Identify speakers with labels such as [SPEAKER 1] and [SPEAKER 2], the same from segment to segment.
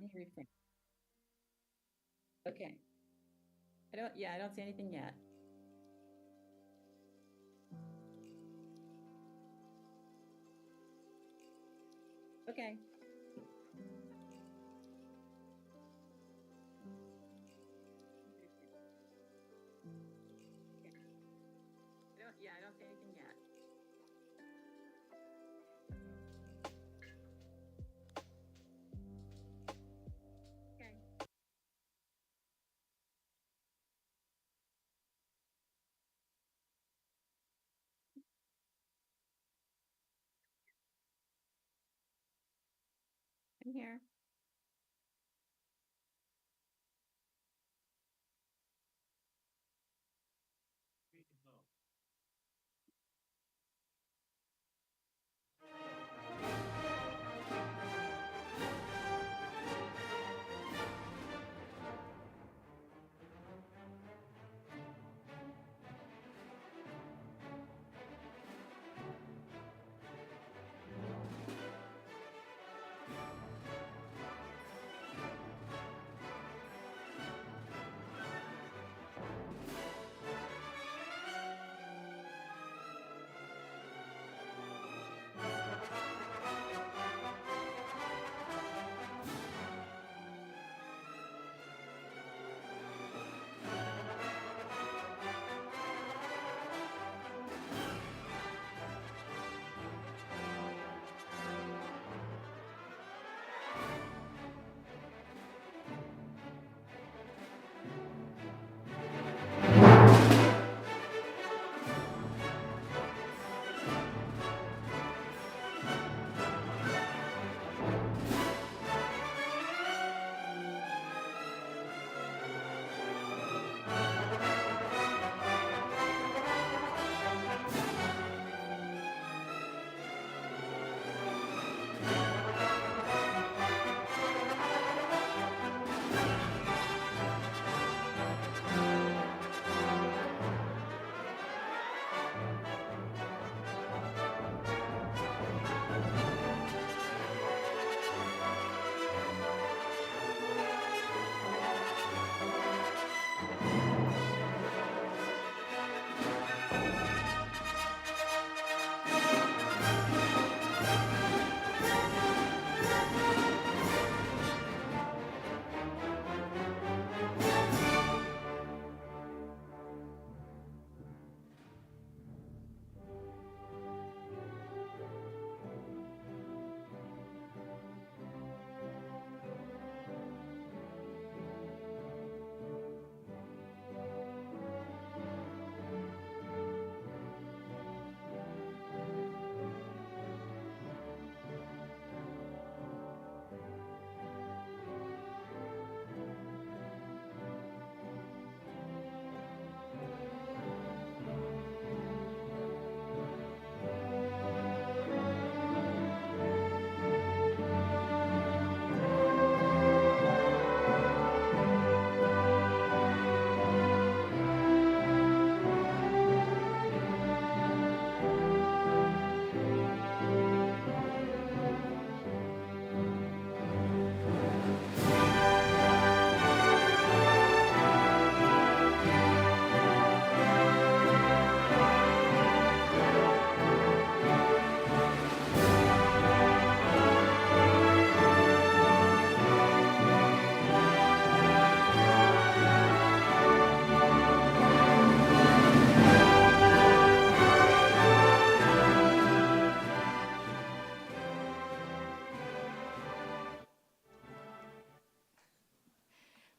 [SPEAKER 1] Let me refresh. Okay. I don't see anything yet. Okay. I don't see anything yet. Okay. I'm here.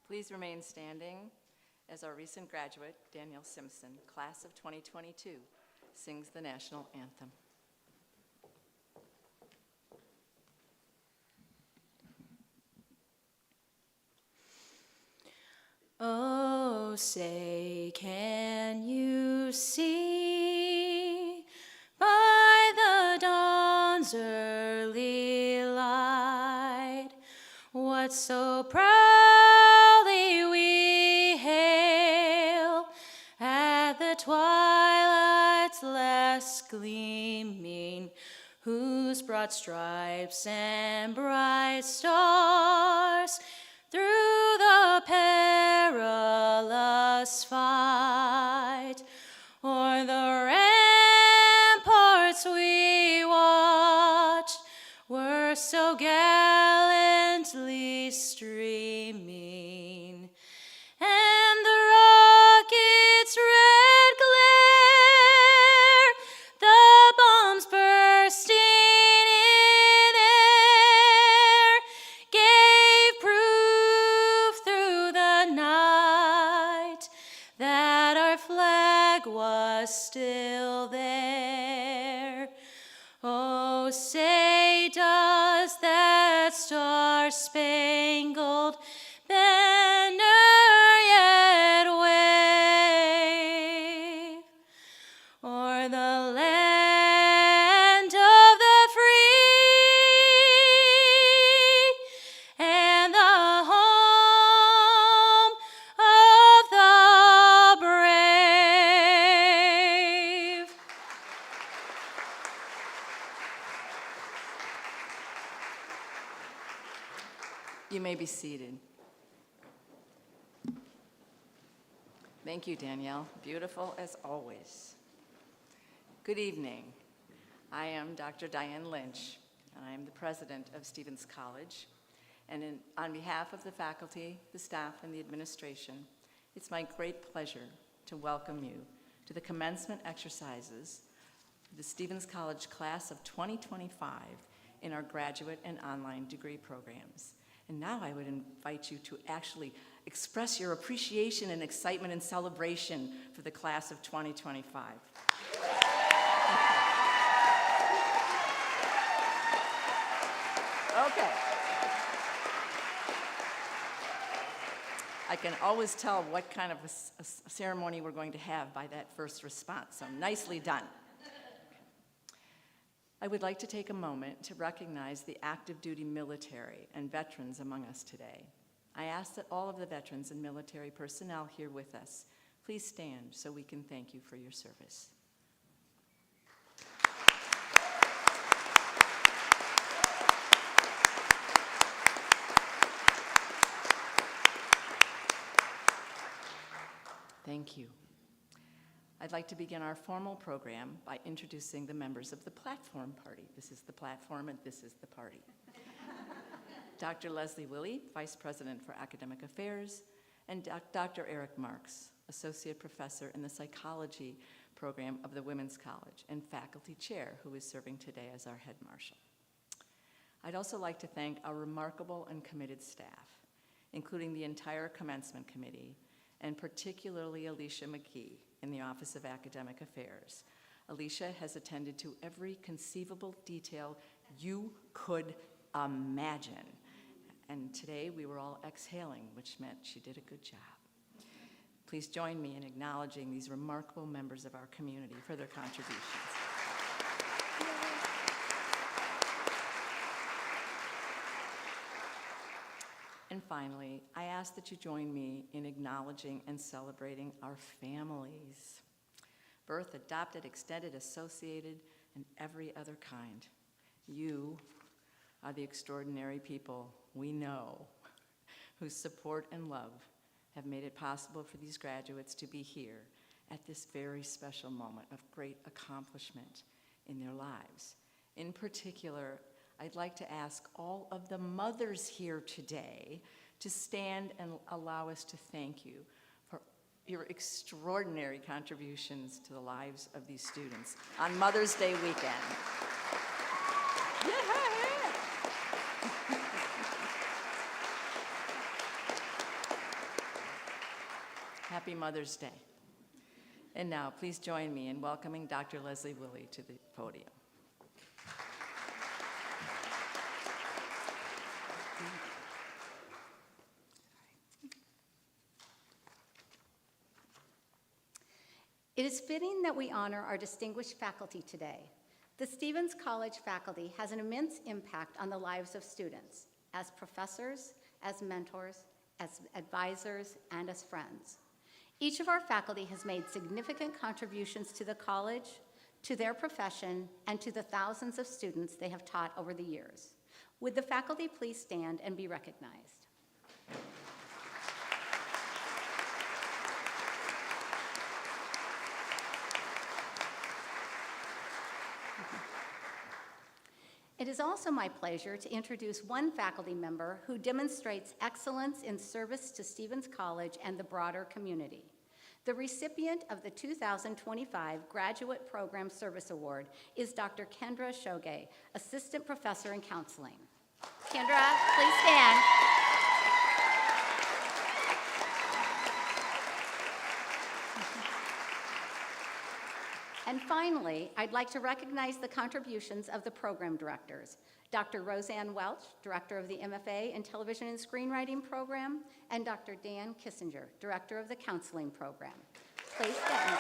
[SPEAKER 2] Please remain standing as our recent graduate, Danielle Simpson, class of 2022, sings the national anthem. Oh, say, can you see by the dawn's early light what so proudly we hail at the twilight's last gleaming, whose
[SPEAKER 3] whose broad stripes and bright stars through the perilous fight, o'er the ramparts we watched were so gallantly streaming, and the rocket's red glare, the bombs bursting in air, gave proof through the night that our flag was still there. Oh, say does that star-spangled banner yet wave o'er the land of the free and the home of the brave?
[SPEAKER 2] You may be seated. Thank you, Danielle. Beautiful as always. Good evening. I am Dr. Diane Lynch, and I am the president of Stevens College. And on behalf of the faculty, the staff, and the administration, it's my great pleasure to welcome you to the commencement exercises for the Stevens College class of 2025 in our graduate and online degree programs. And now I would invite you to actually express your appreciation and excitement and celebration for the class of 2025. Okay. I can always tell what kind of a ceremony we're going to have by that first response, so nicely done. I would like to take a moment to recognize the active duty military and veterans among us today. I ask that all of the veterans and military personnel here with us please stand so we can thank you for your service. Thank you. I'd like to begin our formal program by introducing the members of the platform party. This is the platform and this is the party. Dr. Leslie Willey, Vice President for Academic Affairs, and Dr. Eric Marks, Associate Professor in the Psychology Program of the Women's College and Faculty Chair, who is serving today as our Head Marshal. I'd also like to thank our remarkable and committed staff, including the entire Commencement Committee, and particularly Alicia McKee in the Office of Academic Affairs. Alicia has attended to every conceivable detail you could imagine. And today we were all exhaling, which meant she did a good job. Please join me in acknowledging these remarkable members of our community for their contributions. And finally, I ask that you join me in acknowledging and celebrating our families. Birth, adopted, extended, associated, and every other kind. You are the extraordinary people we know whose support and love have made it possible for these graduates to be here at this very special moment of great accomplishment in their lives. In particular, I'd like to ask all of the mothers here today to stand and allow us to thank you for your extraordinary contributions to the lives of these students on Mother's Day weekend. Yeah. Happy Mother's Day. And now, please join me in welcoming Dr. Leslie Willey to the podium.
[SPEAKER 4] It is fitting that we honor our distinguished faculty today. The Stevens College faculty has an immense impact on the lives of students, as professors, as mentors, as advisors, and as friends. Each of our faculty has made significant contributions to the college, to their profession, and to the thousands of students they have taught over the years. Would the faculty please stand and be recognized? It is also my pleasure to introduce one faculty member who demonstrates excellence in service to Stevens College and the broader community. The recipient of the 2025 Graduate Program Service Award is Dr. Kendra Shoge, Assistant Professor in Counseling. Kendra, please stand. And finally, I'd like to recognize the contributions of the program directors, Dr. Roseanne Welch, Director of the MFA in Television and Screenwriting Program, and Dr. Dan Kissinger, Director of the Counseling Program. Please stand.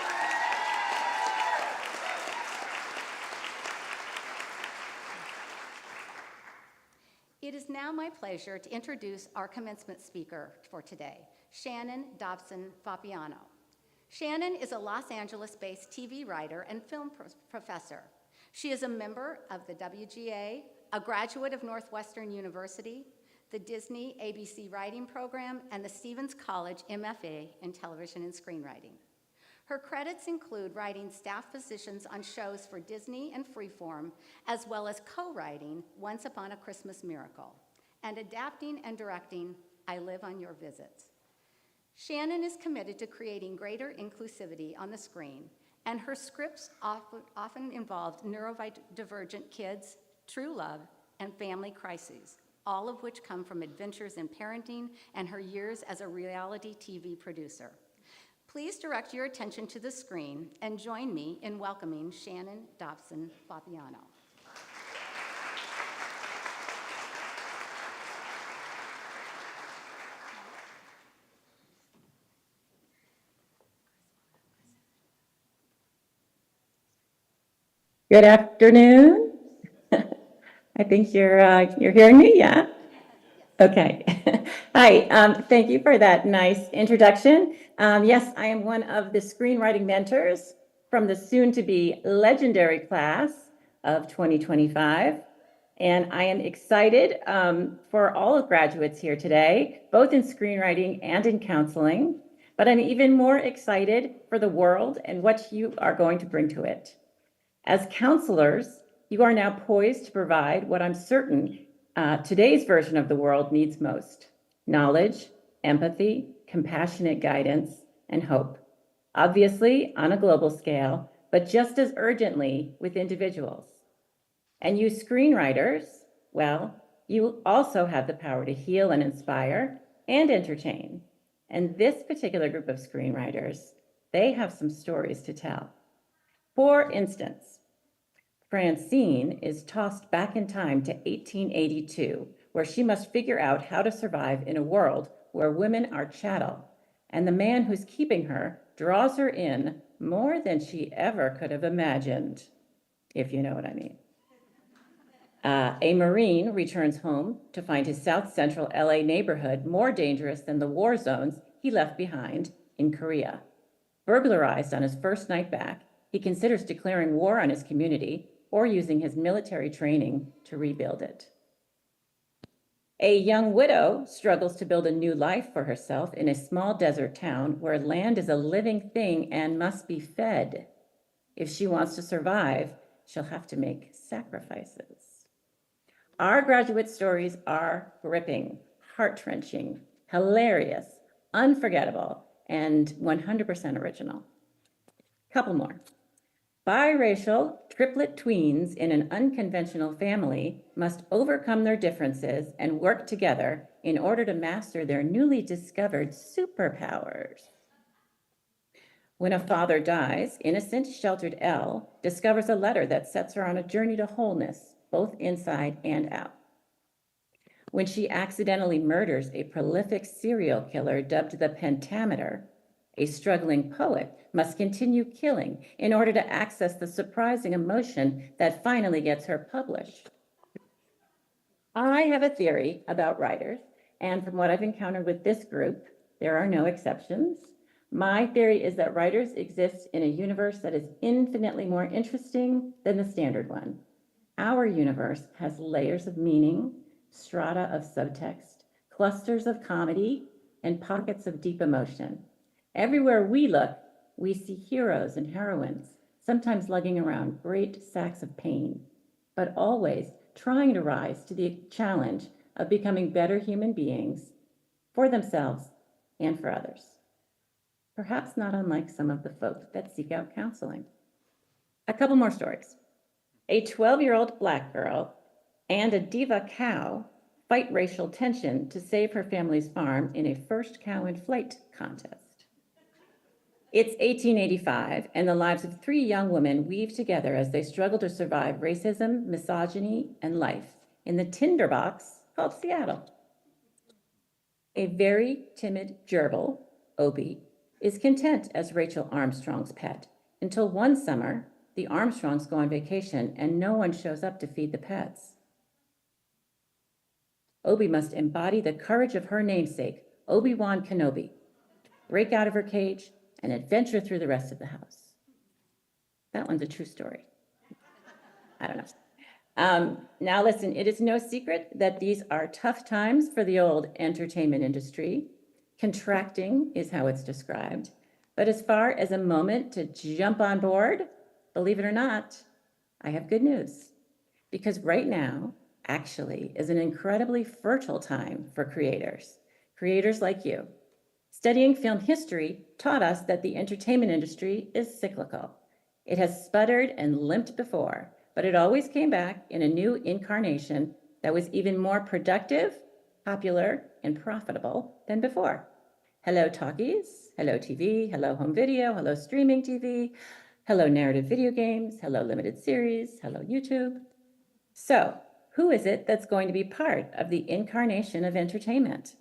[SPEAKER 4] It is now my pleasure to introduce our commencement speaker for today, Shannon Dobson Fapiano. Shannon is a Los Angeles-based TV writer and film professor. She is a member of the WGA, a graduate of Northwestern University, the Disney ABC Writing Program, and the Stevens College MFA in Television and Screenwriting. Her credits include writing staff positions on shows for Disney and Freeform, as well as co-writing Once Upon a Christmas Miracle, and adapting and directing I Live on Your Visits. Shannon is committed to creating greater inclusivity on the screen, and her scripts often involved neurodivergent kids, true love, and family crises, all of which come from adventures in parenting and her years as a reality TV producer. Please direct your attention to the screen and join me in welcoming Shannon Dobson Fapiano.
[SPEAKER 5] Good afternoon. I think you're hearing me, yeah? Okay. Hi, thank you for that nice introduction. Yes, I am one of the screenwriting mentors from the soon-to-be legendary class of 2025. And I am excited for all of graduates here today, both in screenwriting and in counseling. But I'm even more excited for the world and what you are going to bring to it. As counselors, you are now poised to provide what I'm certain today's version of the world needs most: knowledge, empathy, compassionate guidance, and hope. Obviously, on a global scale, but just as urgently with individuals. And you screenwriters, well, you also have the power to heal and inspire and entertain. And this particular group of screenwriters, they have some stories to tell. For instance, Francine is tossed back in time to 1882, where she must figure out how to survive in a world where women are chattel, and the man who's keeping her draws her in more than she ever could have imagined, if you know what I mean. A Marine returns home to find his South Central LA neighborhood more dangerous than the war zones he left behind in Korea. Burglarized on his first night back, he considers declaring war on his community or using his military training to rebuild it. A young widow struggles to build a new life for herself in a small desert town where land is a living thing and must be fed. If she wants to survive, she'll have to make sacrifices. Our graduate stories are gripping, heart-wrenching, hilarious, unforgettable, and 100% original. Couple more. Biracial triplet tweens in an unconventional family must overcome their differences and work together in order to master their newly discovered superpowers. When a father dies, innocent, sheltered Elle discovers a letter that sets her on a journey to wholeness, both inside and out. When she accidentally murders a prolific serial killer dubbed the Pentameter, a struggling poet must continue killing in order to access the surprising emotion that finally gets her published. I have a theory about writers, and from what I've encountered with this group, there are no exceptions. My theory is that writers exist in a universe that is infinitely more interesting than the standard one. Our universe has layers of meaning, strata of subtext, clusters of comedy, and pockets of deep emotion. Everywhere we look, we see heroes and heroines, sometimes lugging around great sacks of pain, but always trying to rise to the challenge of becoming better human beings for themselves and for others. Perhaps not unlike some of the folk that seek out counseling. A couple more stories. A 12-year-old black girl and a diva cow fight racial tension to save her family's farm in a first cow in flight contest. It's 1885, and the lives of 3 young women weave together as they struggle to survive racism, misogyny, and life in the tinderbox called Seattle. A very timid gerbil, Obie, is content as Rachel Armstrong's pet until one summer, the Armstrongs go on vacation and no one shows up to feed the pets. Obie must embody the courage of her namesake, Obi-Wan Kenobi, break out of her cage and adventure through the rest of the house. That one's a true story. I don't know. Now listen, it is no secret that these are tough times for the old entertainment industry. Contracting is how it's described. But as far as a moment to jump on board, believe it or not, I have good news. Because right now, actually, is an incredibly fertile time for creators like you. Studying film history taught us that the entertainment industry is cyclical. It has sputtered and limped before, but it always came back in a new incarnation that was even more productive, popular, and profitable than before. Hello talkies, hello TV, hello home video, hello streaming TV, hello narrative video games, hello limited series, hello YouTube. So, who is it that's going to be part of the incarnation of entertainment?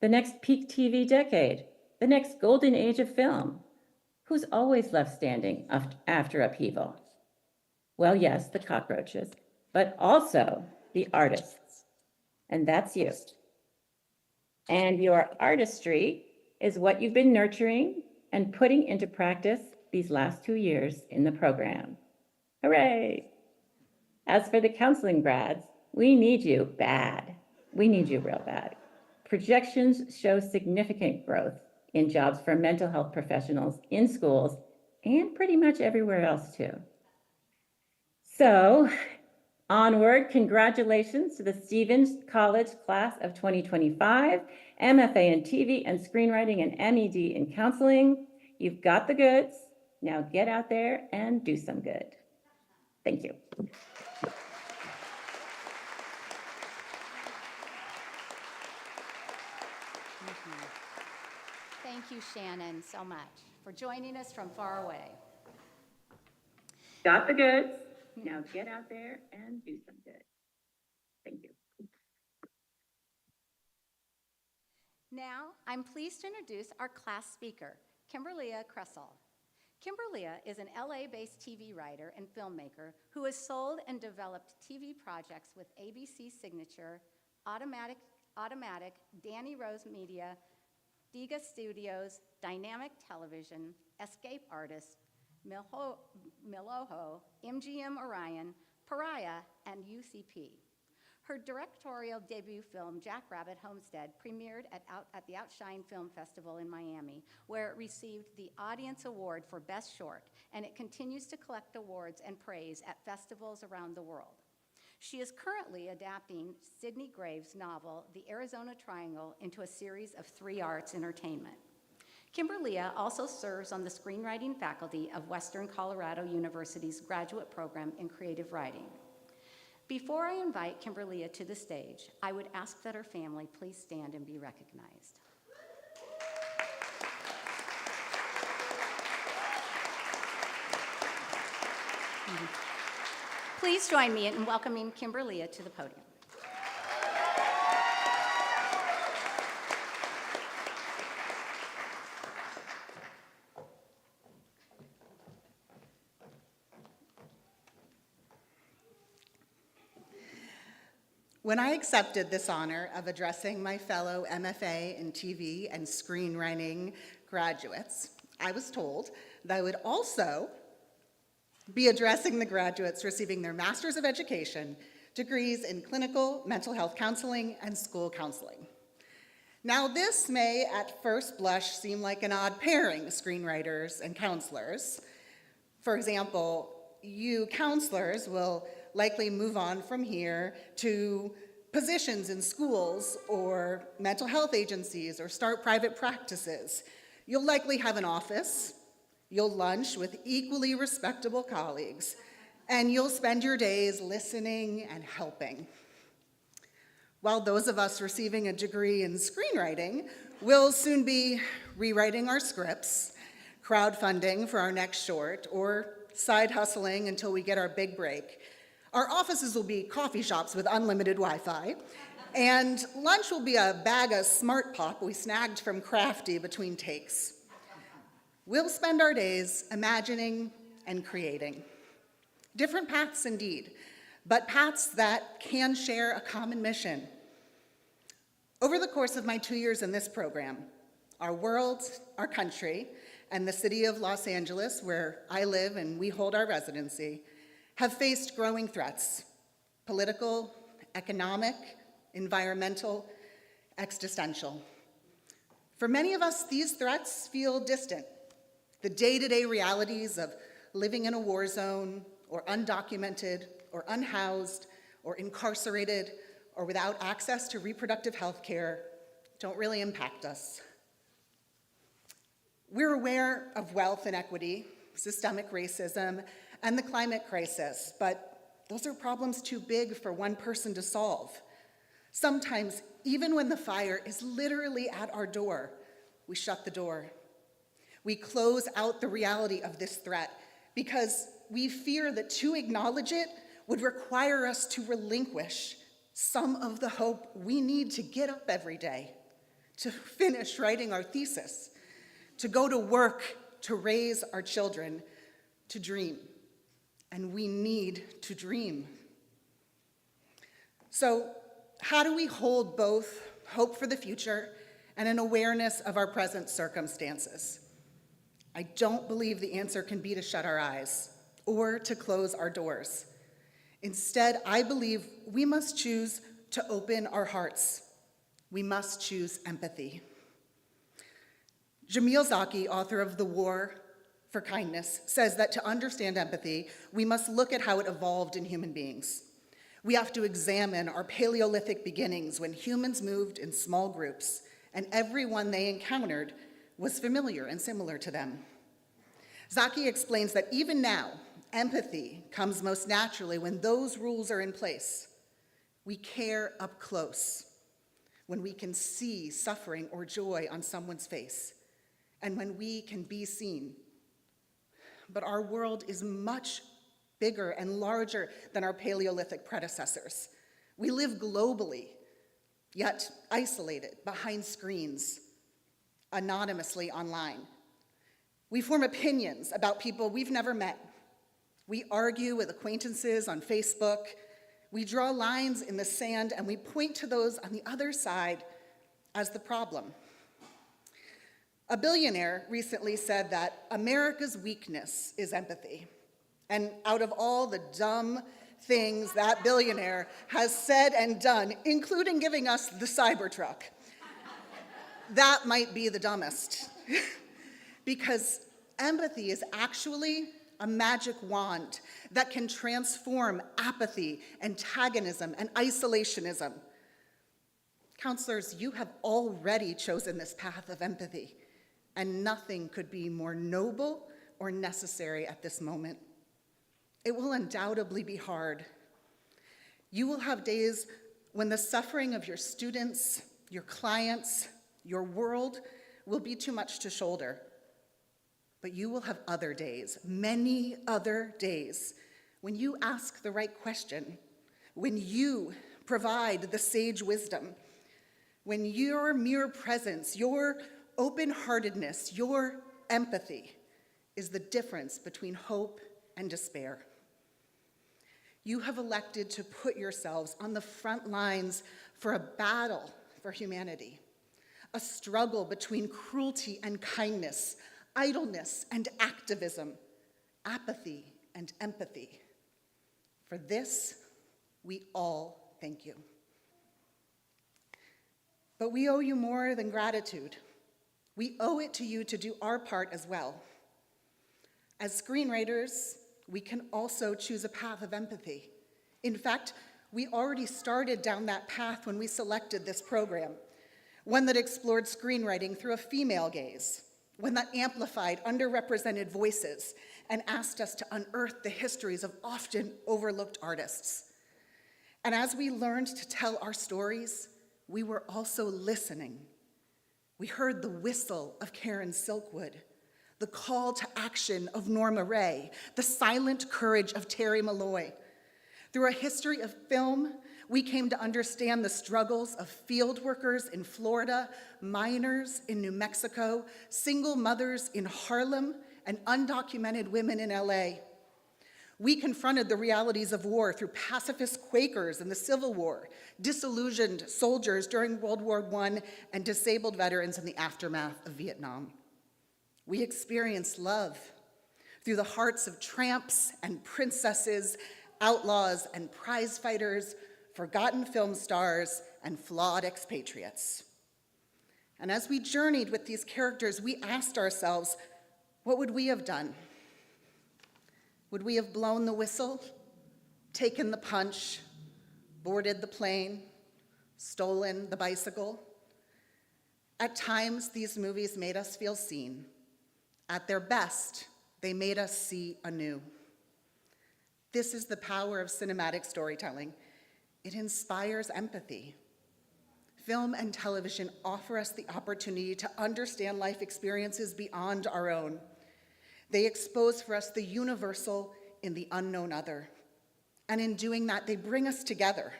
[SPEAKER 5] The next peak TV decade, the next golden age of film? Who's always left standing after upheaval? Well, yes, the cockroaches, but also the artists. And that's you. And your artistry is what you've been nurturing and putting into practice these last 2 years in the program. Hooray! As for the counseling grads, we need you bad. We need you real bad. Projections show significant growth in jobs for mental health professionals in schools and pretty much everywhere else too. So, onward, congratulations to the Stevens College class of 2025, MFA in TV and screenwriting and MED in counseling. You've got the goods. Now get out there and do some good. Thank you.
[SPEAKER 4] Thank you, Shannon, so much for joining us from far away.
[SPEAKER 5] Got the goods. Now get out there and do some good. Thank you.
[SPEAKER 4] Now, I'm pleased to introduce our class speaker, Kimberlia Kressel. Kimberlia is an LA-based TV writer and filmmaker who has sold and developed TV projects with ABC Signature, Automatic, Danny Rose Media, Diga Studios, Dynamic Television, Escape Artists, Miloho, MGM Orion, Pariah, and UCP. Her directorial debut film, Jackrabbit Homestead, premiered at the Outshine Film Festival in Miami, where it received the Audience Award for Best Short, and it continues to collect awards and praise at festivals around the world. She is currently adapting Sidney Graves' novel, The Arizona Triangle, into a series of 3 arts entertainment. Kimberlia also serves on the screenwriting faculty of Western Colorado University's graduate program in creative writing. Before I invite Kimberlia to the stage, I would ask that her family please stand and be recognized. Please join me in welcoming Kimberlia to the podium.
[SPEAKER 6] When I accepted this honor of addressing my fellow MFA in TV and screenwriting graduates, I was told that I would also be addressing the graduates receiving their Masters of Education degrees in clinical mental health counseling and school counseling. Now, this may at first blush seem like an odd pairing, screenwriters and counselors. For example, you counselors will likely move on from here to positions in schools or mental health agencies or start private practices. You'll likely have an office, you'll lunch with equally respectable colleagues, and you'll spend your days listening and helping. While those of us receiving a degree in screenwriting will soon be rewriting our scripts, crowdfunding for our next short, or side hustling until we get our big break. Our offices will be coffee shops with unlimited Wi-Fi, and lunch will be a bag of Smart Pop we snagged from Crafty between takes. We'll spend our days imagining and creating. Different paths indeed, but paths that can share a common mission. Over the course of my 2 years in this program, our world, our country, and the city of Los Angeles, where I live and we hold our residency, have faced growing threats: political, economic, environmental, existential. For many of us, these threats feel distant. The day-to-day realities of living in a war zone, or undocumented, or unhoused, or incarcerated, or without access to reproductive health care don't really impact us. We're aware of wealth inequity, systemic racism, and the climate crisis, but those are problems too big for one person to solve. Sometimes, even when the fire is literally at our door, we shut the door. We close out the reality of this threat because we fear that to acknowledge it would require us to relinquish some of the hope we need to get up every day, to finish writing our thesis, to go to work, to raise our children, to dream. And we need to dream. So, how do we hold both hope for the future and an awareness of our present circumstances? I don't believe the answer can be to shut our eyes or to close our doors. Instead, I believe we must choose to open our hearts. We must choose empathy. Jamil Zaki, author of The War for Kindness, says that to understand empathy, we must look at how it evolved in human beings. We have to examine our Paleolithic beginnings when humans moved in small groups, and everyone they encountered was familiar and similar to them. Zaki explains that even now, empathy comes most naturally when those rules are in place. We care up close, when we can see suffering or joy on someone's face, and when we can be seen. But our world is much bigger and larger than our Paleolithic predecessors. We live globally, yet isolated behind screens, anonymously online. We form opinions about people we've never met. We argue with acquaintances on Facebook. We draw lines in the sand, and we point to those on the other side as the problem. A billionaire recently said that America's weakness is empathy. And out of all the dumb things that billionaire has said and done, including giving us the Cybertruck, that might be the dumbest. Because empathy is actually a magic wand that can transform apathy, antagonism, and isolationism. Counselors, you have already chosen this path of empathy, and nothing could be more noble or necessary at this moment. It will undoubtedly be hard. You will have days when the suffering of your students, your clients, your world will be too much to shoulder. But you will have other days, many other days, when you ask the right question, when you provide the sage wisdom, when your mere presence, your open-heartedness, your empathy is the difference between hope and despair. You have elected to put yourselves on the front lines for a battle for humanity, a struggle between cruelty and kindness, idleness and activism, apathy and empathy. For this, we all thank you. But we owe you more than gratitude. We owe it to you to do our part as well. As screenwriters, we can also choose a path of empathy. In fact, we already started down that path when we selected this program, one that explored screenwriting through a female gaze, one that amplified underrepresented voices and asked us to unearth the histories of often overlooked artists. And as we learned to tell our stories, we were also listening. We heard the whistle of Karen Silkwood, the call to action of Norma Ray, the silent courage of Terry Malloy. Through a history of film, we came to understand the struggles of field workers in Florida, miners in New Mexico, single mothers in Harlem, and undocumented women in LA. We confronted the realities of war through pacifist Quakers in the Civil War, disillusioned soldiers during World War I, and disabled veterans in the aftermath of Vietnam. We experienced love through the hearts of tramps and princesses, outlaws and prize fighters, forgotten film stars, and flawed expatriates. And as we journeyed with these characters, we asked ourselves, what would we have done? Would we have blown the whistle, taken the punch, boarded the plane, stolen the bicycle? At times, these movies made us feel seen. At their best, they made us see anew. This is the power of cinematic storytelling. It inspires empathy. Film and television offer us the opportunity to understand life experiences beyond our own. They expose for us the universal in the unknown other. And in doing that, they bring us together.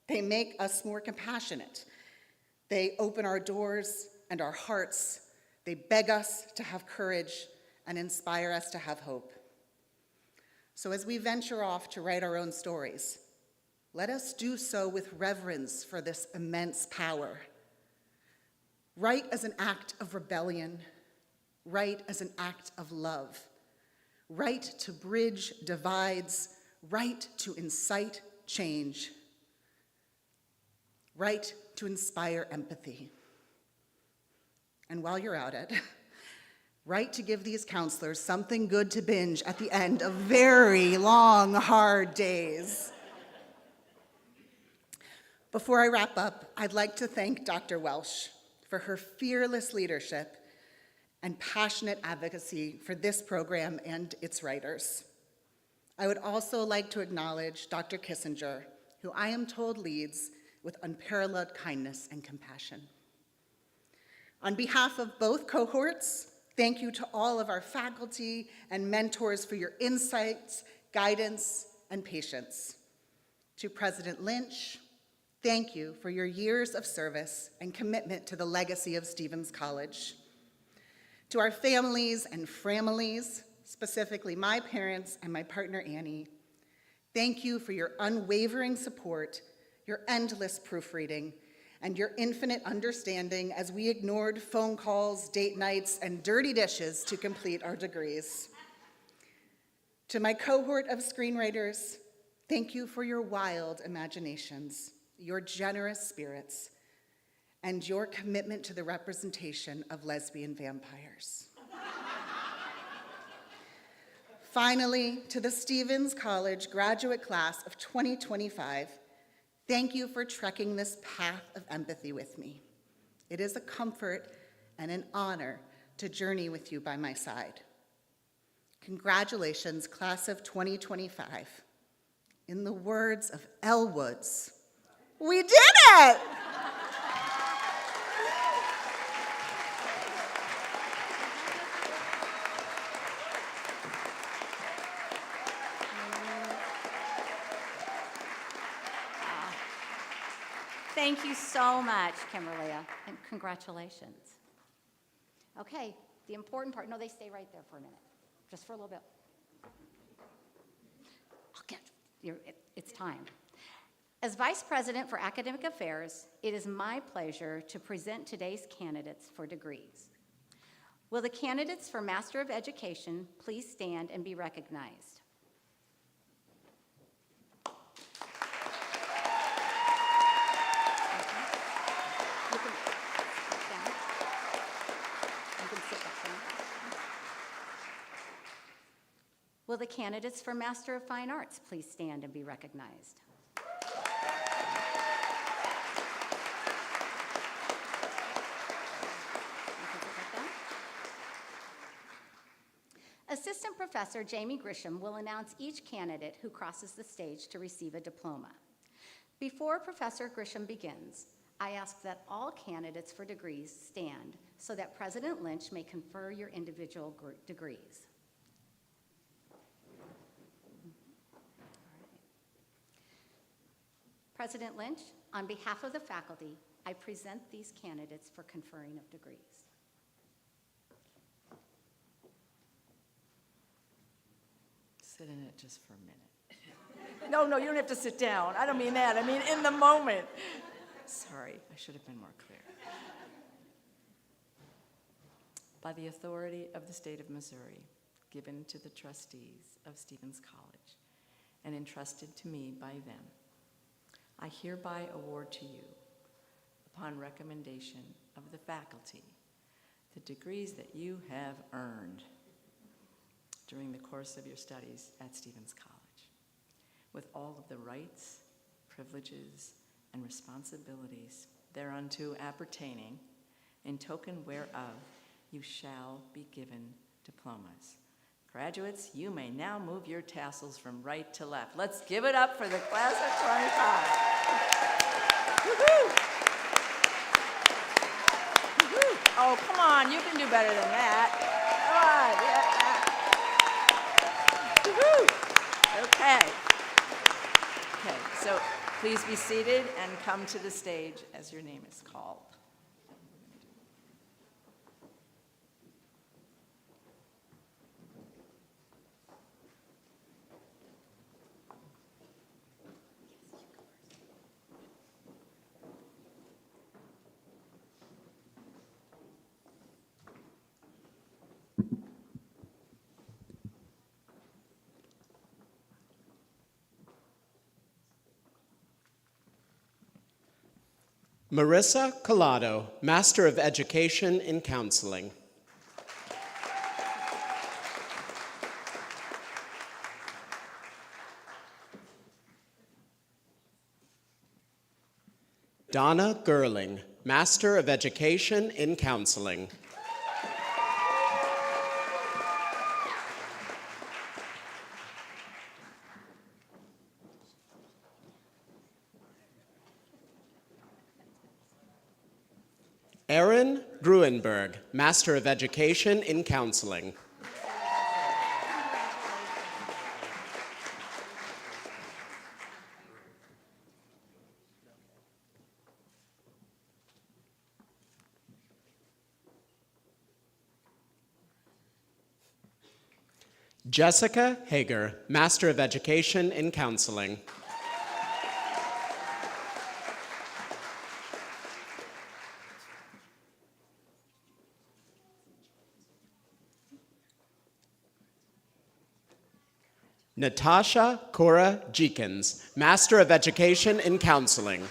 [SPEAKER 6] They make us more compassionate. They open our doors and our hearts. They beg us to have courage and inspire us to have hope. So as we venture off to write our own stories, let us do so with reverence for this immense power. Write as an act of rebellion. Write as an act of love. Write to bridge divides. Write to incite change. Write to inspire empathy. And while you're at it, write to give these counselors something good to binge at the end of very long, hard days. Before I wrap up, I'd like to thank Dr. Welsh for her fearless leadership and passionate advocacy for this program and its writers. I would also like to acknowledge Dr. Kissinger, who I am told leads with unparalleled kindness and compassion. On behalf of both cohorts, thank you to all of our faculty and mentors for your insights, guidance, and patience. To President Lynch, thank you for your years of service and commitment to the legacy of Stevens College. To our families and families, specifically my parents and my partner Annie, thank you for your unwavering support, your endless proofreading, and your infinite understanding as we ignored phone calls, date nights, and dirty dishes to complete our degrees. To my cohort of screenwriters, thank you for your wild imaginations, your generous spirits, and your commitment to the representation of lesbian vampires. Finally, to the Stevens College graduate class of 2025, thank you for trekking this path of empathy with me. It is a comfort and an honor to journey with you by my side. Congratulations, class of 2025. In the words of Elle Woods, we did it!
[SPEAKER 4] Thank you so much, Kimberly, and congratulations. Okay, the important part. No, they stay right there for a minute, just for a little bit. It's time. As Vice President for Academic Affairs, it is my pleasure to present today's candidates for degrees. Will the candidates for Master of Education please stand and be recognized? You can sit down. You can sit back down. Will the candidates for Master of Fine Arts please stand and be recognized? Assistant Professor Jamie Grisham will announce each candidate who crosses the stage to receive a diploma. Before Professor Grisham begins, I ask that all candidates for degrees stand so that President Lynch may confer your individual degrees. President Lynch, on behalf of the faculty, I present these candidates for conferring of degrees.
[SPEAKER 2] Sit in it just for a minute. No, you don't have to sit down. I don't mean that. I mean in the moment. Sorry, I should have been more clear. By the authority of the state of Missouri, given to the trustees of Stevens College and entrusted to me by them, I hereby award to you, upon recommendation of the faculty, the degrees that you have earned during the course of your studies at Stevens College, with all of the rights, privileges, and responsibilities thereunto appertaining, in token whereof you shall be given diplomas. Graduates, you may now move your tassels from right to left. Let's give it up for the class of 25. Woo-hoo! Woo-hoo! Oh, come on, you can do better than that. Come on, yeah. Woo-hoo! Okay, so please be seated and come to the stage as your name is called.
[SPEAKER 7] Marissa Collado, Master of Education in Counseling. Donna Gerling, Master of Education in Counseling. Erin Gruenberg, Master of Education in Counseling. Jessica Hager, Master of Education in Counseling. Natasha Cora Jeekins, Master of Education in Counseling.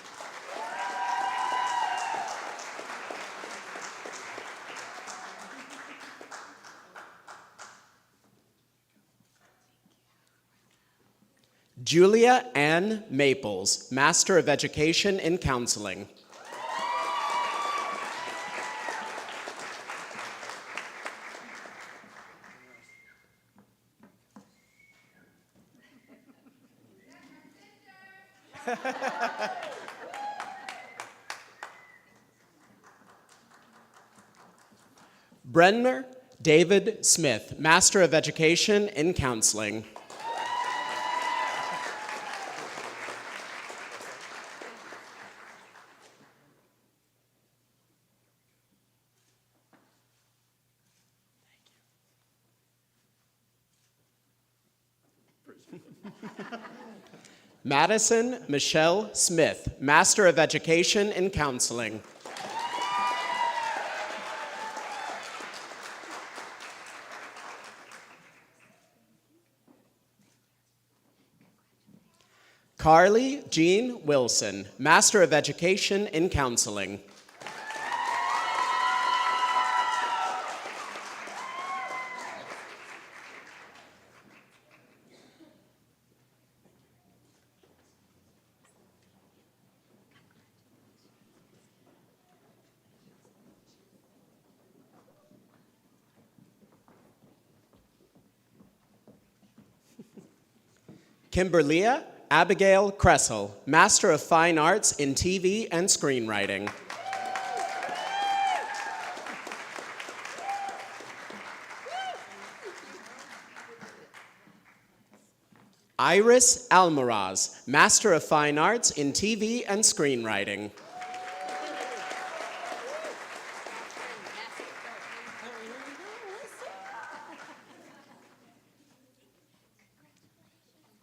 [SPEAKER 7] Julia Ann Maples, Master of Education in Counseling. Brenner David Smith, Master of Education in Counseling. Madison Michelle Smith, Master of Education in Counseling. Carly Jean Wilson, Master of Education in Counseling. Kimberlia Abigail Kressel, Master of Fine Arts in TV and Screenwriting. Iris Almaraz, Master of Fine Arts in TV and Screenwriting.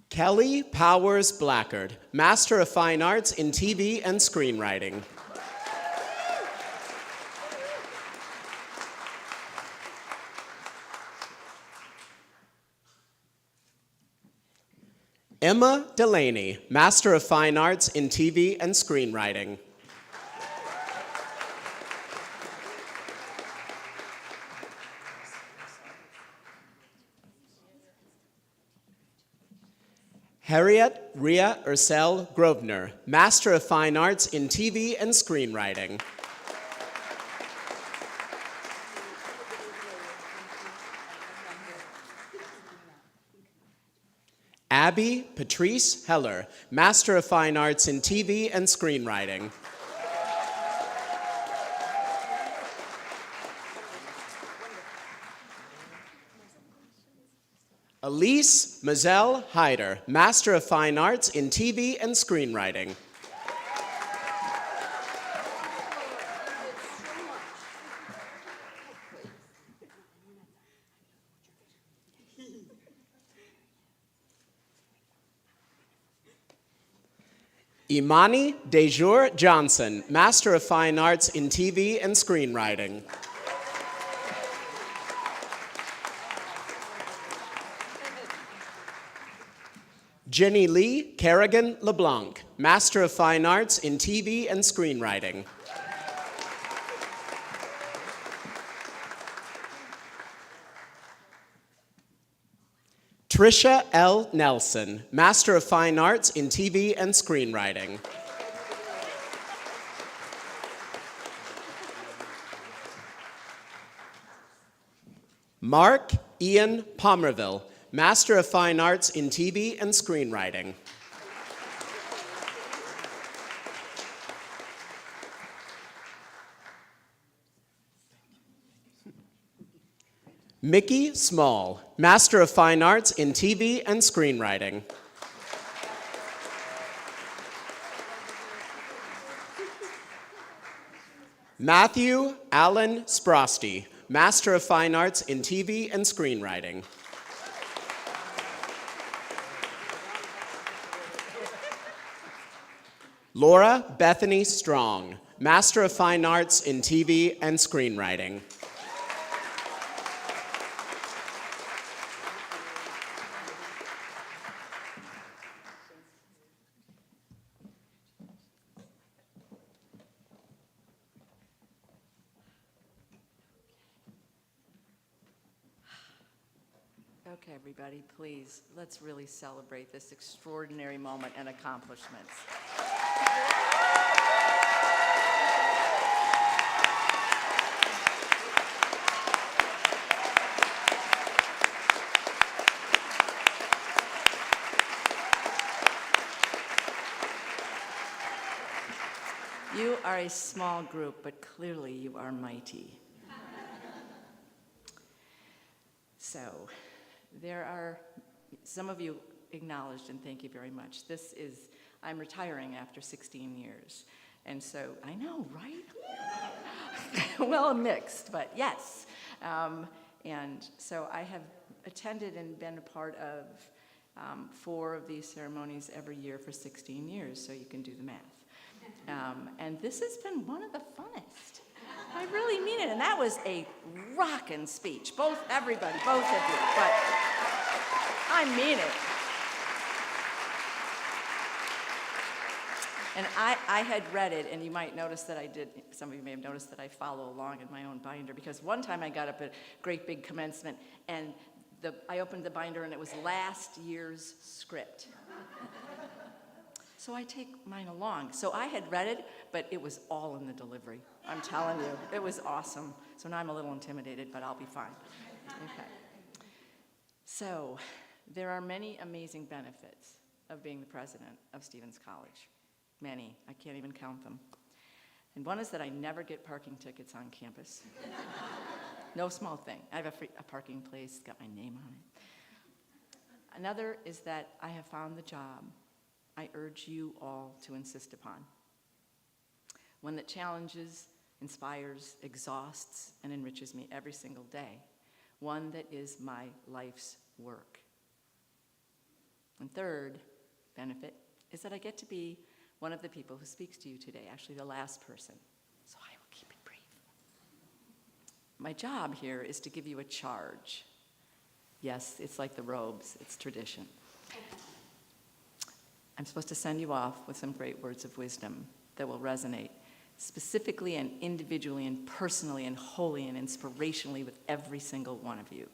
[SPEAKER 7] Kelly Powers Blackard, Master of Fine Arts in TV and Screenwriting. Emma Delaney, Master of Fine Arts in TV and Screenwriting. Harriet Rhea Ursel Grosvenor, Master of Fine Arts in TV and Screenwriting. Abby Patrice Heller, Master of Fine Arts in TV and Screenwriting. Elise Mazel Hyder, Master of Fine Arts in TV and Screenwriting. Imani Dejour Johnson, Master of Fine Arts in TV and Screenwriting. Jenny Lee Kerrigan LeBlanc, Master of Fine Arts in TV and Screenwriting. Trisha L. Nelson, Master of Fine Arts in TV and Screenwriting. Mark Ian Pomerville, Master of Fine Arts in TV and Screenwriting. Mickey Small, Master of Fine Arts in TV and Screenwriting. Matthew Allen Sprosty, Master of Fine Arts in TV and Screenwriting. Laura Bethany Strong, Master of Fine Arts in TV and Screenwriting.
[SPEAKER 2] Okay, everybody, please, let's really celebrate this extraordinary moment and accomplishments. You are a small group, but clearly you are mighty. So, there are, some of you acknowledged, and thank you very much. I'm retiring after 16 years. And so, I know, right? Well, mixed, but yes. And so I have attended and been a part of 4 of these ceremonies every year for 16 years, so you can do the math. And this has been one of the funnest. I really mean it. And that was a rockin' speech. Everybody, both of you. But I mean it. And I had read it, and you might notice that I did, some of you may have noticed that I follow along in my own binder, because one time I got up at great big commencement, and I opened the binder, and it was last year's script. So I take mine along. So I had read it, but it was all in the delivery. I'm telling you, it was awesome. So now I'm a little intimidated, but I'll be fine. Okay. So there are many amazing benefits of being the president of Stevens College. Many. I can't even count them. And one is that I never get parking tickets on campus. No small thing. I have a parking place, got my name on it. Another is that I have found the job I urge you all to insist upon. One that challenges, inspires, exhausts, and enriches me every single day. One that is my life's work. And third benefit is that I get to be one of the people who speaks to you today, actually the last person. So I will keep it brief. My job here is to give you a charge. Yes, it's like the robes, it's tradition. I'm supposed to send you off with some great words of wisdom that will resonate specifically and individually and personally and wholly and inspirationally with every single one of you.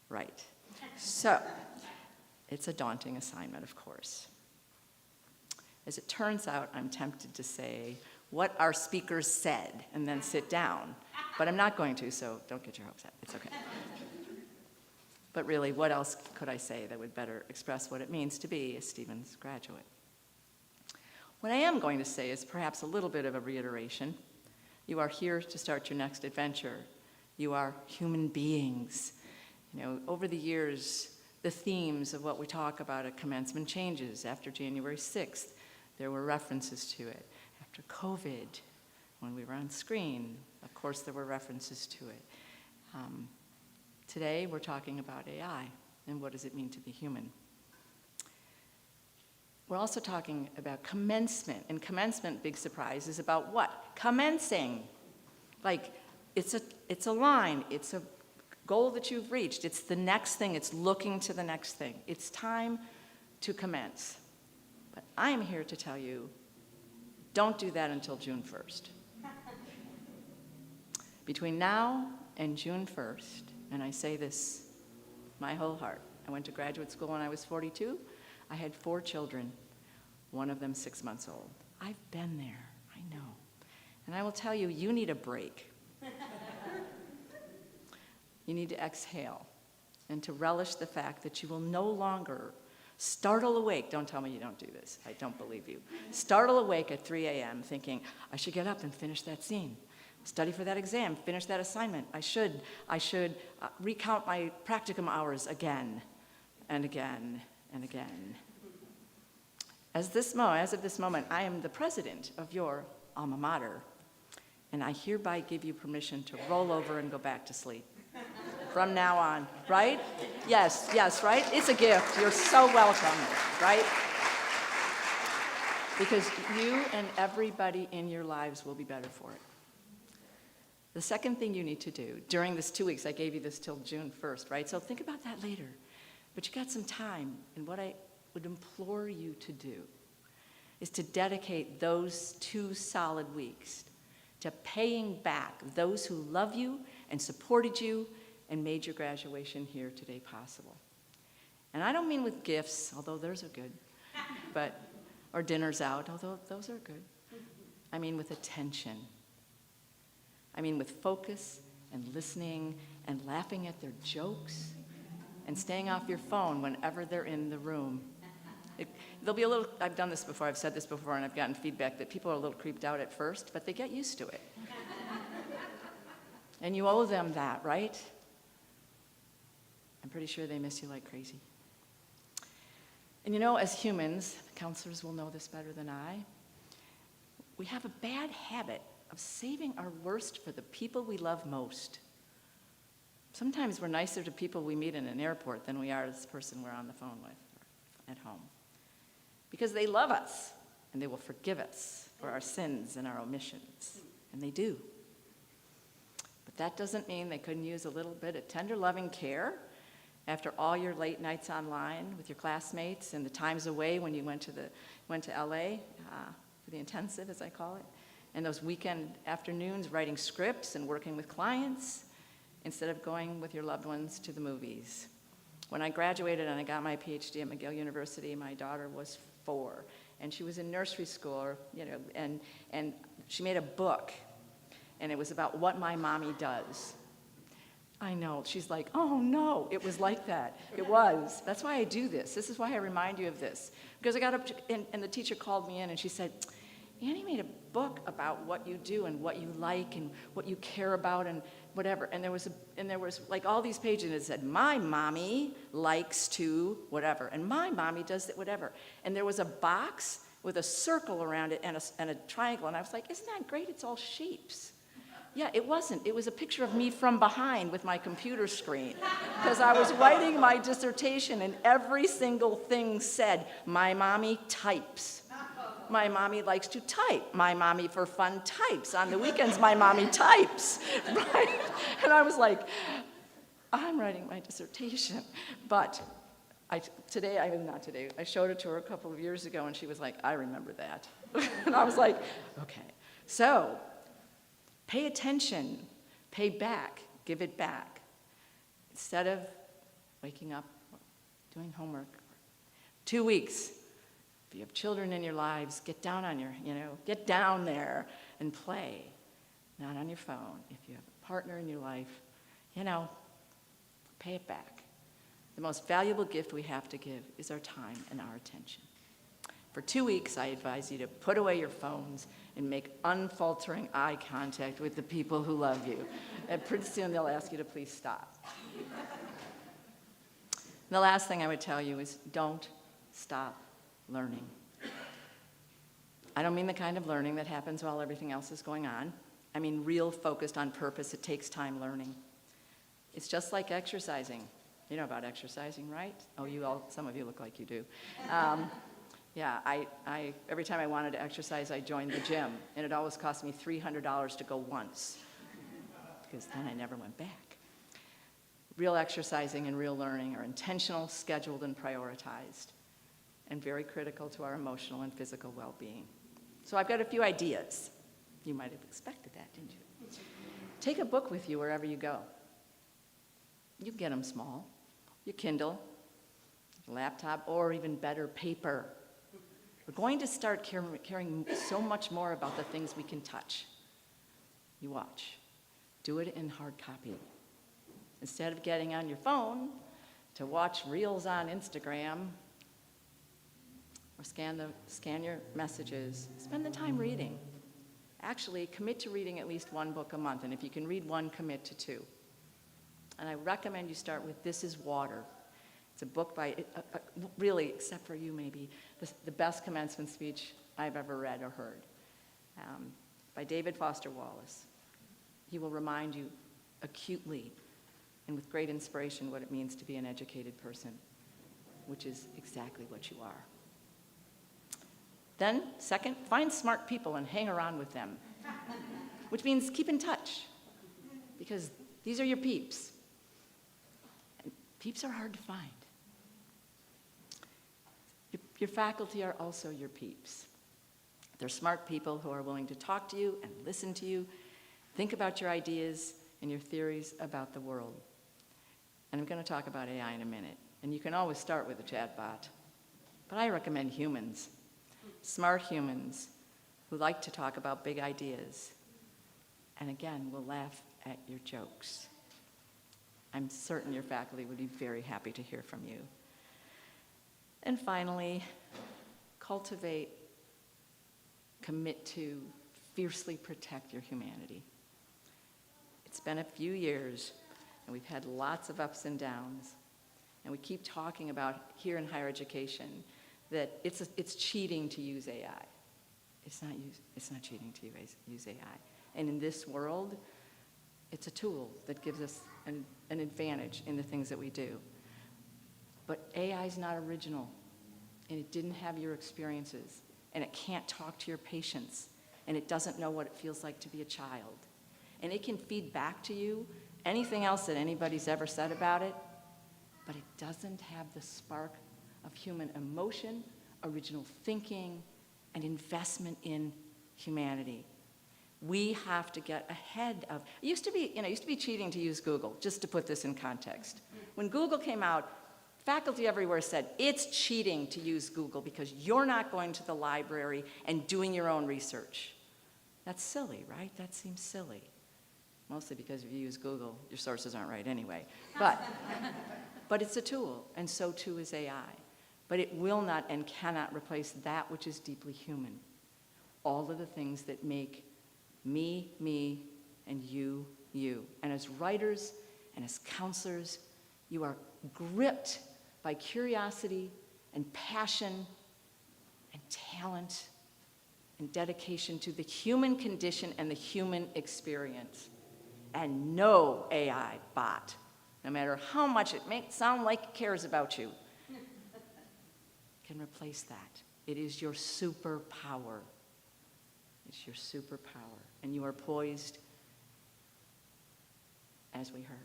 [SPEAKER 2] Right. So, it's a daunting assignment, of course. As it turns out, I'm tempted to say what our speakers said and then sit down. But I'm not going to, so don't get your hopes up. It's okay. But really, what else could I say that would better express what it means to be a Stevens graduate? What I am going to say is perhaps a little bit of a reiteration. You are here to start your next adventure. You are human beings. You know, over the years, the themes of what we talk about at commencement changes. After January 6th, there were references to it. After COVID, when we were on screen, of course, there were references to it. Today, we're talking about AI and what does it mean to be human. We're also talking about commencement, and commencement, big surprise, is about what? Commencing. Like, it's a line, it's a goal that you've reached, it's the next thing, it's looking to the next thing. It's time to commence. But I am here to tell you, don't do that until June 1st. Between now and June 1st, and I say this my whole heart, I went to graduate school when I was 42. I had 4 children, one of them 6 months old. I've been there, I know. And I will tell you, you need a break. You need to exhale and to relish the fact that you will no longer startle awake. Don't tell me you don't do this. I don't believe you. Startle awake at 3 a.m. thinking, I should get up and finish that scene. Study for that exam, finish that assignment. I should recount my practicum hours again and again and again. As of this moment, I am the president of your alma mater, and I hereby give you permission to roll over and go back to sleep. From now on, right? Yes, right? It's a gift. You're so welcome, right? Because you and everybody in your lives will be better for it. The second thing you need to do during this 2 weeks, I gave you this till June 1st, right? So think about that later. But you got some time, and what I would implore you to do is to dedicate those 2 solid weeks to paying back those who love you and supported you and made your graduation here today possible. And I don't mean with gifts, although those are good, or dinners out, although those are good. I mean with attention. I mean with focus and listening and laughing at their jokes and staying off your phone whenever they're in the room. There'll be a little, I've done this before, I've said this before, and I've gotten feedback that people are a little creeped out at first, but they get used to it. And you owe them that, right? I'm pretty sure they miss you like crazy. And you know, as humans, counselors will know this better than I, we have a bad habit of saving our worst for the people we love most. Sometimes we're nicer to people we meet in an airport than we are to this person we're on the phone with, at home. Because they love us, and they will forgive us for our sins and our omissions. And they do. But that doesn't mean they couldn't use a little bit of tender, loving care after all your late nights online with your classmates and the times away when you went to LA for the intensive, as I call it, and those weekend afternoons writing scripts and working with clients instead of going with your loved ones to the movies. When I graduated and I got my PhD at McGill University, my daughter was 4, and she was in nursery school, and she made a book, and it was about what my mommy does. I know, she's like, oh no, it was like that. It was. That's why I do this. This is why I remind you of this. Because I got up, and the teacher called me in and she said, Annie made a book about what you do and what you like and what you care about and whatever. And there was like all these pages and it said, my mommy likes to whatever, and my mommy does whatever. And there was a box with a circle around it and a triangle, and I was like, isn't that great? It's all shapes. Yeah, it wasn't. It was a picture of me from behind with my computer screen because I was writing my dissertation and every single thing said, my mommy types. My mommy likes to type. My mommy, for fun, types. On the weekends, my mommy types. Right? And I was like, I'm writing my dissertation. But I showed it to her a couple of years ago and she was like, I remember that. And I was like, okay. So, pay attention, pay back, give it back. Instead of waking up, doing homework. 2 weeks. If you have children in your lives, get down get down there and play. Not on your phone. If you have a partner in your life, pay it back. The most valuable gift we have to give is our time and our attention. For 2 weeks, I advise you to put away your phones and make unfaltering eye contact with the people who love you. And pretty soon they'll ask you to please stop. And the last thing I would tell you is don't stop learning. I don't mean the kind of learning that happens while everything else is going on. I mean real focused on purpose. It takes time learning. It's just like exercising. You know about exercising, right? Oh, some of you look like you do. Yeah, I every time I wanted to exercise, I joined the gym, and it always cost me $300 to go once, because then I never went back. Real exercising and real learning are intentional, scheduled, and prioritized, and very critical to our emotional and physical well-being. So I've got a few ideas. You might have expected that, didn't you? Take a book with you wherever you go. You can get them small. Your Kindle, your laptop, or even better, paper. We're going to start caring so much more about the things we can touch. You watch. Do it in hard copy. Instead of getting on your phone to watch reels on Instagram or scan your messages, spend the time reading. Actually, commit to reading at least one book a month, and if you can read one, commit to 2. And I recommend you start with This Is Water. It's a book by, really, except for you maybe, the best commencement speech I've ever read or heard, by David Foster Wallace. He will remind you acutely and with great inspiration what it means to be an educated person, which is exactly what you are. Then, second, find smart people and hang around with them, which means keep in touch, because these are your peeps. And peeps are hard to find. Your faculty are also your peeps. They're smart people who are willing to talk to you and listen to you, think about your ideas and your theories about the world. And I'm going to talk about AI in a minute. And you can always start with a chatbot. But I recommend humans, smart humans who like to talk about big ideas. And again, will laugh at your jokes. I'm certain your faculty would be very happy to hear from you. And finally, cultivate, commit to, fiercely protect your humanity. It's been a few years, and we've had lots of ups and downs, and we keep talking about here in higher education that it's cheating to use AI. It's not cheating to use AI. And in this world, it's a tool that gives us an advantage in the things that we do. But AI is not original. and it didn't have your experiences, and it can't talk to your patients, and it doesn't know what it feels like to be a child. And it can feed back to you anything else that anybody's ever said about it, but it doesn't have the spark of human emotion, original thinking, and investment in humanity. We have to get ahead of, it used to be cheating to use Google, just to put this in context. When Google came out, faculty everywhere said, it's cheating to use Google because you're not going to the library and doing your own research. That's silly, right? That seems silly. Mostly because if you use Google, your sources aren't right anyway. But it's a tool, and so too is AI. But it will not and cannot replace that which is deeply human. All of the things that make me, me, and you, you. And as writers and as counselors, you are gripped by curiosity and passion and talent and dedication to the human condition and the human experience. And no AI bot, no matter how much it may sound like it cares about you, can replace that. It is your superpower. It's your superpower. And you are poised, as we heard,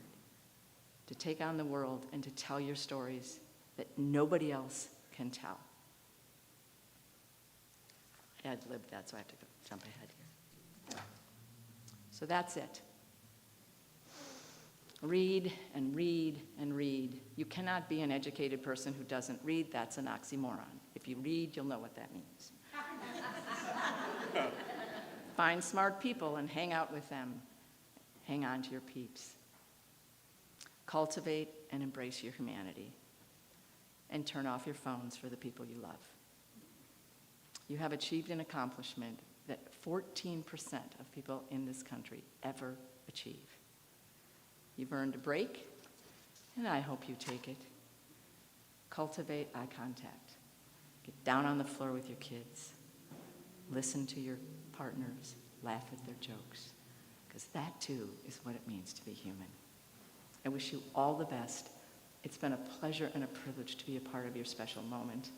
[SPEAKER 2] to take on the world and to tell your stories that nobody else can tell. I ad-libbed that, so I have to jump ahead here. So that's it. Read and read and read. You cannot be an educated person who doesn't read. That's an oxymoron. If you read, you'll know what that means. Find smart people and hang out with them. Hang on to your peeps. Cultivate and embrace your humanity. And turn off your phones for the people you love. You have achieved an accomplishment that 14% of people in this country ever achieve. You've earned a break, and I hope you take it. Cultivate eye contact. Get down on the floor with your kids. Listen to your partners. Laugh at their jokes. Because that, too, is what it means to be human. I wish you all the best. It's been a pleasure and a privilege to be a part of your special moment.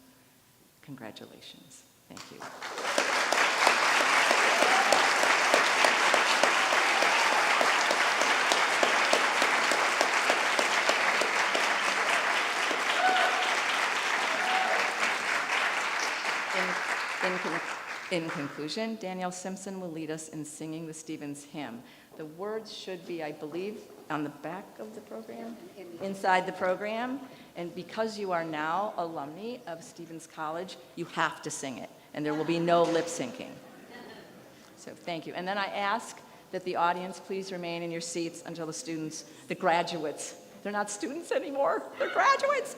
[SPEAKER 2] Congratulations. Thank you. In conclusion, Danielle Simpson will lead us in singing the Stevens hymn. The words should be, I believe, on the back of the program, inside the program. And because you are now alumni of Stevens College, you have to sing it, and there will be no lip syncing. So thank you. And then I ask that the audience please remain in your seats until the students, the graduates, they're not students anymore, they're graduates.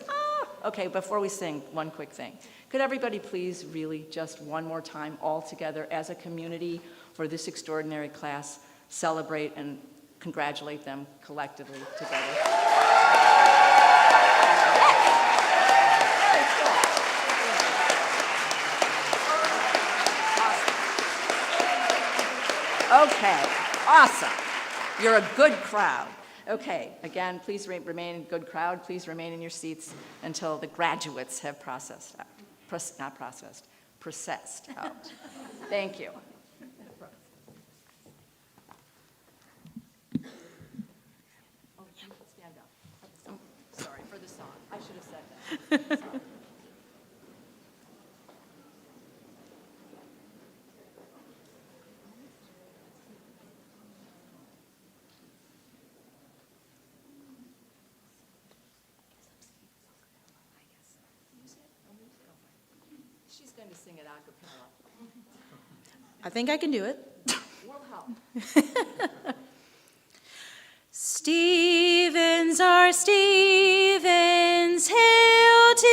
[SPEAKER 2] Okay, before we sing, one quick thing. Could everybody please really just one more time all together as a community for this extraordinary class celebrate and congratulate them collectively together. Okay, awesome. You're a good crowd. Okay, again, please remain in good crowd. Please remain in your seats until the graduates have processed out. Processed out. Thank you. Oh, stand up. Oh, sorry for the song. I should have said that. Sorry. She's going to sing it a cappella.
[SPEAKER 3] I think I can do it.
[SPEAKER 2] We'll help.
[SPEAKER 3] Stevens are Stevens, hail to